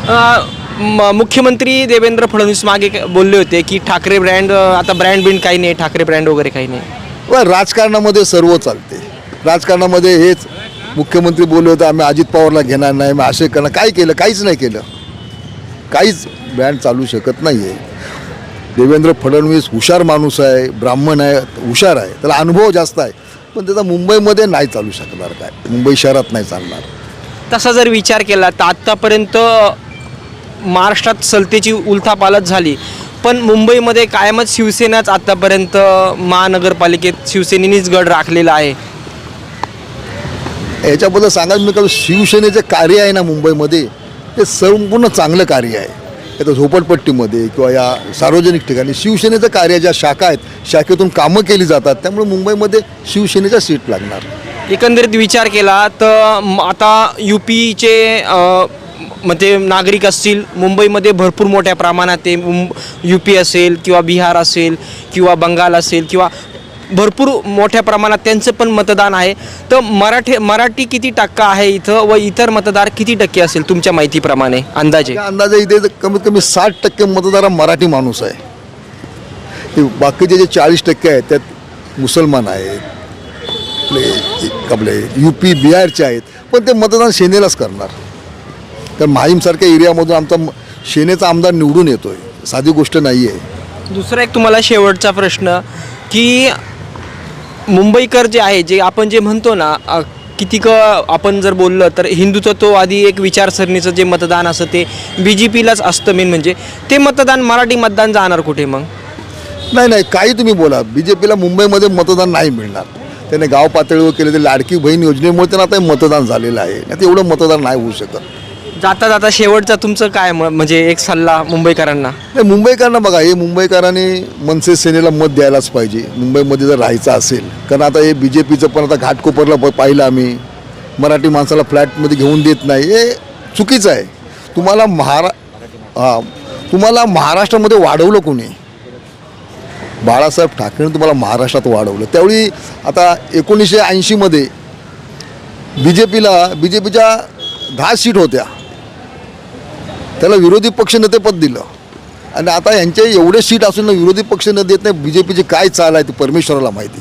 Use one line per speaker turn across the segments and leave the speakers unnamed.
मुख्यमंत्री देवेंद्र फडणवीस मागे बोलले होते की ठाकरे ब्रँड आता ब्रँड काही नाही, ठाकरे ब्रँड वगैरे काही नाही.
राजकारणामध्ये सर्व चालते. राजकारणामध्ये हेच मुख्यमंत्री बोलले होते आम्ही अजित पवारला घेणार नाही, मग असे करणार. काय केलं? काहीच नाही केलं. काहीच ब्रँड चालू शकत नाही आहे. देवेंद्र फडणवीस हुशार माणूस आहे, ब्राह्मण आहे, हुशार आहे, त्याला अनुभव जास्त आहे, पण त्याचा मुंबईमध्ये नाही चालू शकणार. काय मुंबई शहरात नाही चालणार.
तसा जर विचार केला तर आत्तापर्यंत महाराष्ट्रात सत्तेची उलथापालथ झाली, पण मुंबईमध्ये कायमच शिवसेनाच आत्तापर्यंत महानगरपालिकेत शिवसेनेनीच गड राखलेला आहे.
याच्याबद्दल सांगायचं मी का, शिवसेनेचे कार्य आहे ना मुंबईमध्ये, ते संपूर्ण चांगलं कार्य आहे. आता झोपडपट्टीमध्ये किंवा या सार्वजनिक ठिकाणी शिवसेनेचं कार्य, ज्या शाखा आहेत, शाखेतून कामं केली जातात, त्यामुळे मुंबईमध्ये शिवसेनेचा सीट लागणार.
एकंदरीत विचार केला तर आता UPचे म्हणजे नागरिक असतील मुंबईमध्ये भरपूर मोठ्या प्रमाणात ते UP असेल किंवा बिहार असेल किंवा बंगाल असेल किंवा भरपूर मोठ्या प्रमाणात त्यांचं पण मतदान आहे. तर मराठी किती टक्का आहे इथं व इतर मतदार किती टक्के असेल तुमच्या माहितीप्रमाणे अंदाजे?
अंदाजे इथे कमीत कमी 60% मतदार मराठी माणूस आहे. बाकीचे जे 40% आहेत त्यात मुसलमान आहेत, आपले UP बिहारचे आहेत, पण ते मतदान सेनेलाच करणार. तर माहीमसारख्या एरियामधून आमचा सेनेचा आमदार निवडून येतोय, साधी गोष्ट नाही आहे.
दुसरा एक तुम्हाला शेवटचा प्रश्न की मुंबईकर जे आहे, जे आपण जे म्हणतो ना, कितीक आपण जर बोललं तर हिंदुत्ववादी एक विचारसरणीचं जे मतदान असतं ते BJPलाच असतं मेन. म्हणजे ते मतदान मराठी मतदान जाणार कुठे मग?
नाही, काही तुम्ही बोला, BJPला मुंबईमध्ये मतदान नाही मिळणार. त्याने गाव पातळीवर केले, ते लाडकी बहीण योजनेमुळे त्यांना आता मतदान झालेलं आहे. आता एवढं मतदान नाही होऊ शकत.
जाता जाता शेवटचा तुमचं काय म्हणजे एक सल्ला मुंबईकरांना?
नाही, मुंबईकरांना बघा, हे मुंबईकरांनी मनसे सेनेला मत द्यायलाच पाहिजे मुंबईमध्ये जर राहायचं असेल. कारण आता हे BJPचं पण आता घाटकोपरला पाहिलं आम्ही, मराठी माणसाला फ्लॅटमध्ये घेऊन देत नाही, हे चुकीचं आहे. तुम्हाला महाराष्ट्रामध्ये वाढवलं कोणी? बाळासाहेब ठाकरेंनी तुम्हाला महाराष्ट्रात वाढवलं. त्यावेळी आता 1980मध्ये BJPच्या 10 सीट होत्या, त्याला विरोधी पक्षनेतेपद दिलं. आणि आता यांचे एवढे सीट असून विरोधी पक्ष न देत नाही. BJPची काय चाल आहे ते परमेश्वराला माहिती.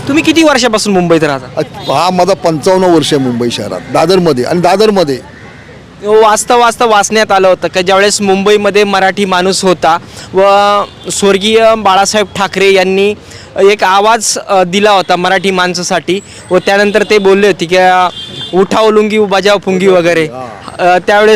तुम्ही किती वर्षापासून मुंबईत राहता?
हा माझा 55 वर्ष आहे मुंबई शहरात, दादरमध्ये. आणि दादरमध्ये
वाचता वाचण्यात आलं होतं का ज्यावेळेस मुंबईमध्ये मराठी माणूस होता व स्वर्गीय बाळासाहेब ठाकरे यांनी एक आवाज दिला होता मराठी माणसासाठी, व त्यानंतर ते बोलले होते की उठाव लुंगी बजाव फुंगी वगैरे, त्यावेळेस